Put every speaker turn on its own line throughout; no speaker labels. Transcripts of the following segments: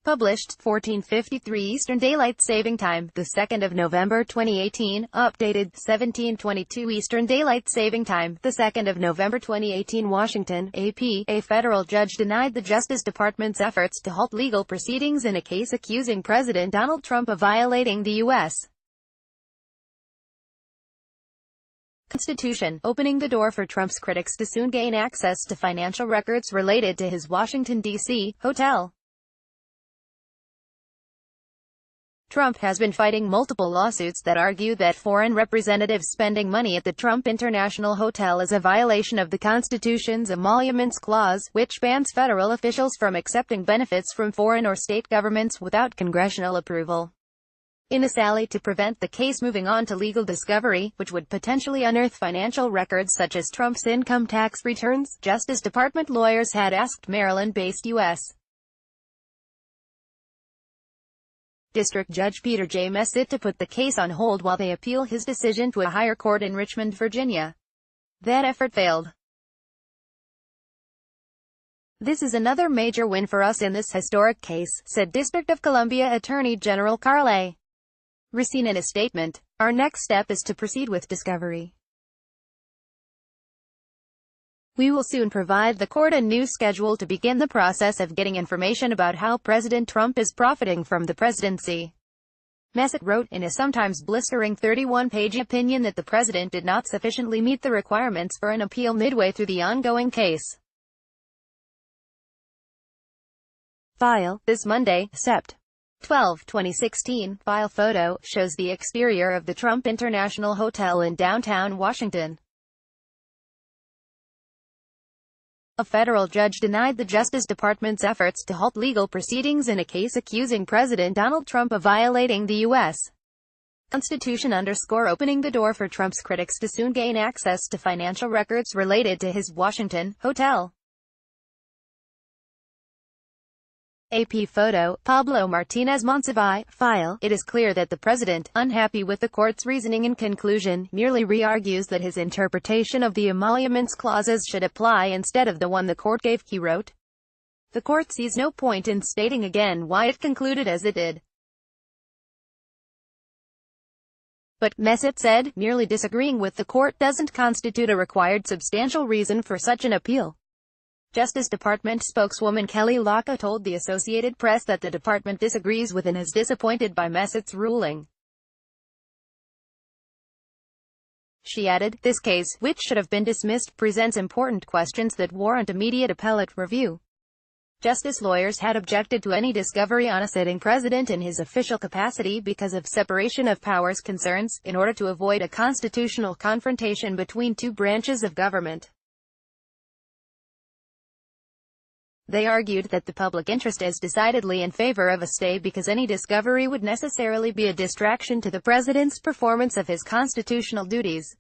Published 14:53 Eastern Daylight Saving Time, the 2nd of November 2018. Updated 17:22 Eastern Daylight Saving Time, the 2nd of November 2018. Washington, AP. A federal judge denied the Justice Department's efforts to halt legal proceedings in a case accusing President Donald Trump of violating the U.S. Constitution, opening the door for Trump's critics to soon gain access to financial records related to his Washington, D.C. hotel. Trump has been fighting multiple lawsuits that argue that foreign representatives spending money at the Trump International Hotel is a violation of the Constitution's Emoluments Clause, which bans federal officials from accepting benefits from foreign or state governments without congressional approval. In a sally to prevent the case moving on to legal discovery, which would potentially unearth financial records such as Trump's income tax returns, Justice Department lawyers had asked Maryland-based U.S. District Judge Peter J. Messitt to put the case on hold while they appeal his decision to a higher court in Richmond, Virginia. That effort failed. "This is another major win for us in this historic case," said District of Columbia Attorney General Carl A. Racine in a statement. "Our next step is to proceed with discovery. We will soon provide the court a new schedule to begin the process of getting information about how President Trump is profiting from the presidency." Messitt wrote in a sometimes blistering 31-page opinion that the president did not sufficiently meet the requirements for an appeal midway through the ongoing case. File. This Monday, Sept. 12, 2016. File photo shows the exterior of the Trump International Hotel in downtown Washington. A federal judge denied the Justice Department's efforts to halt legal proceedings in a case accusing President Donald Trump of violating the U.S. Constitution, opening the door for Trump's critics to soon gain access to financial records related to his Washington hotel. AP photo, Pablo Martinez Monsiváis. File. It is clear that the president, unhappy with the court's reasoning and conclusion, merely re-argues that his interpretation of the emoluments clauses should apply instead of the one the court gave, he wrote. The court sees no point in stating again why it concluded as it did. But, Messitt said, merely disagreeing with the court doesn't constitute a required substantial reason for such an appeal. Justice Department spokeswoman Kelly Locke told the Associated Press that the department disagrees with and is disappointed by Messitt's ruling. She added, "This case, which should have been dismissed, presents important questions that warrant immediate appellate review." Justice lawyers had objected to any discovery on a sitting president in his official capacity because of separation of powers concerns, in order to avoid a constitutional confrontation between two branches of government. They argued that the public interest is decidedly in favor of a stay because any discovery would necessarily be a distraction to the president's performance of his constitutional duties.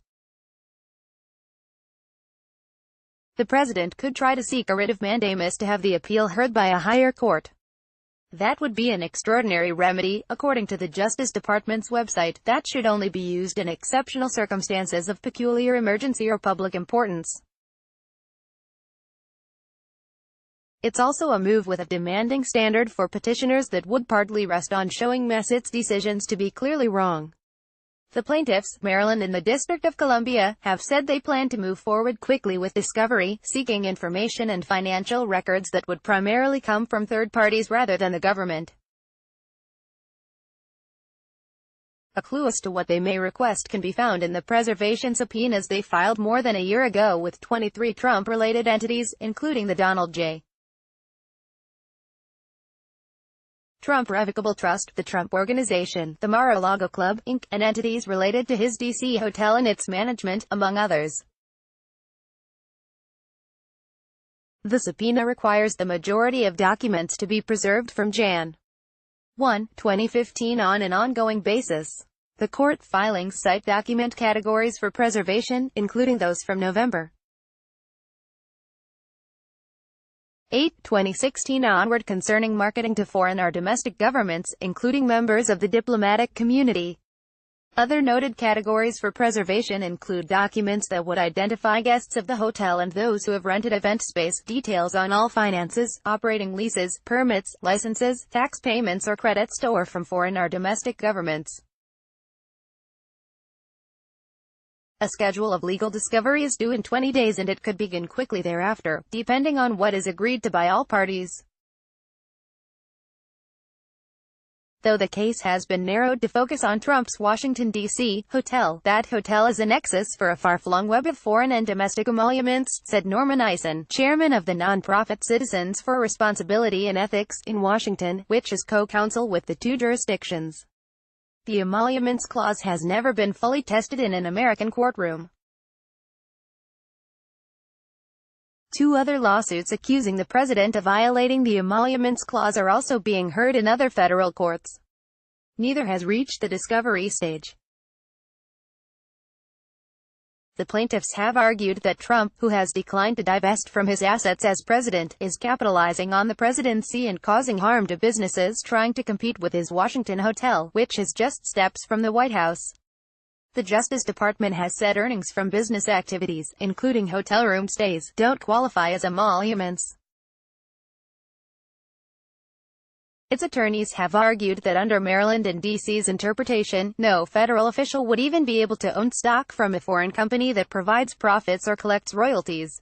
The president could try to seek a writ of mandamus to have the appeal heard by a higher court. That would be an extraordinary remedy, according to the Justice Department's website, that should only be used in exceptional circumstances of peculiar emergency or public importance. It's also a move with a demanding standard for petitioners that would partly rest on showing Messitt's decisions to be clearly wrong. The plaintiffs, Maryland and the District of Columbia, have said they plan to move forward quickly with discovery, seeking information and financial records that would primarily come from third parties rather than the government. A clue as to what they may request can be found in the preservation subpoenas they filed more than a year ago with 23 Trump-related entities, including the Donald J. Trump Revocable Trust, the Trump Organization, the Mar-a-Lago Club, Inc., and entities related to his D.C. hotel and its management, among others. The subpoena requires the majority of documents to be preserved from Jan. 1, 2015 on an ongoing basis. The court filings cite document categories for preservation, including those from November 8, 2016 onward concerning marketing to foreign or domestic governments, including members of the diplomatic community. Other noted categories for preservation include documents that would identify guests of the hotel and those who have rented event space, details on all finances, operating leases, permits, licenses, tax payments or credits to or from foreign or domestic governments. A schedule of legal discovery is due in 20 days and it could begin quickly thereafter, depending on what is agreed to by all parties. Though the case has been narrowed to focus on Trump's Washington, D.C. hotel, that hotel is a nexus for a far-flung web of foreign and domestic emoluments, said Norman Eisen, chairman of the nonprofit Citizens for Responsibility and Ethics, in Washington, which is co-counsel with the two jurisdictions. The emoluments clause has never been fully tested in an American courtroom. Two other lawsuits accusing the president of violating the emoluments clause are also being heard in other federal courts. Neither has reached the discovery stage. The plaintiffs have argued that Trump, who has declined to divest from his assets as president, is capitalizing on the presidency and causing harm to businesses trying to compete with his Washington hotel, which is just steps from the White House. The Justice Department has said earnings from business activities, including hotel room stays, don't qualify as emoluments. Its attorneys have argued that under Maryland and D.C.'s interpretation, no federal official would even be able to own stock from a foreign company that provides profits or collects royalties.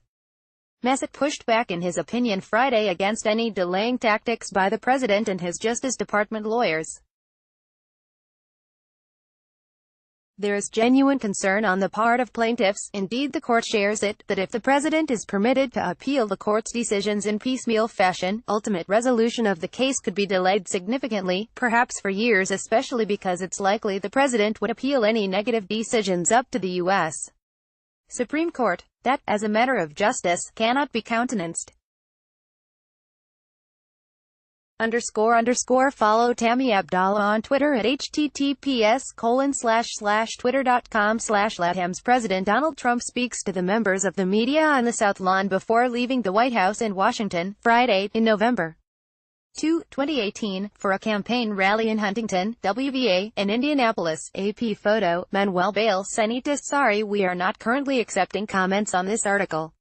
Messett pushed back in his opinion Friday against any delaying tactics by the president and his Justice Department lawyers. There is genuine concern on the part of plaintiffs, indeed the court shares it, that if the president is permitted to appeal the court's decisions in piecemeal fashion, ultimate resolution of the case could be delayed significantly, perhaps for years, especially because it's likely the president would appeal any negative decisions up to the U.S. Supreme Court. That, as a matter of justice, cannot be countenanced. Follow Tammy Abdallah on Twitter at https://twitter.com/LatAm's President Donald Trump speaks to the members of the media on the South Lawn before leaving the White House in Washington, Friday, in November 2, 2018, for a campaign rally in Huntington, WVA, and Indianapolis. AP photo, Manuel Bales Sanitas. Sorry, we are not currently accepting comments on this article.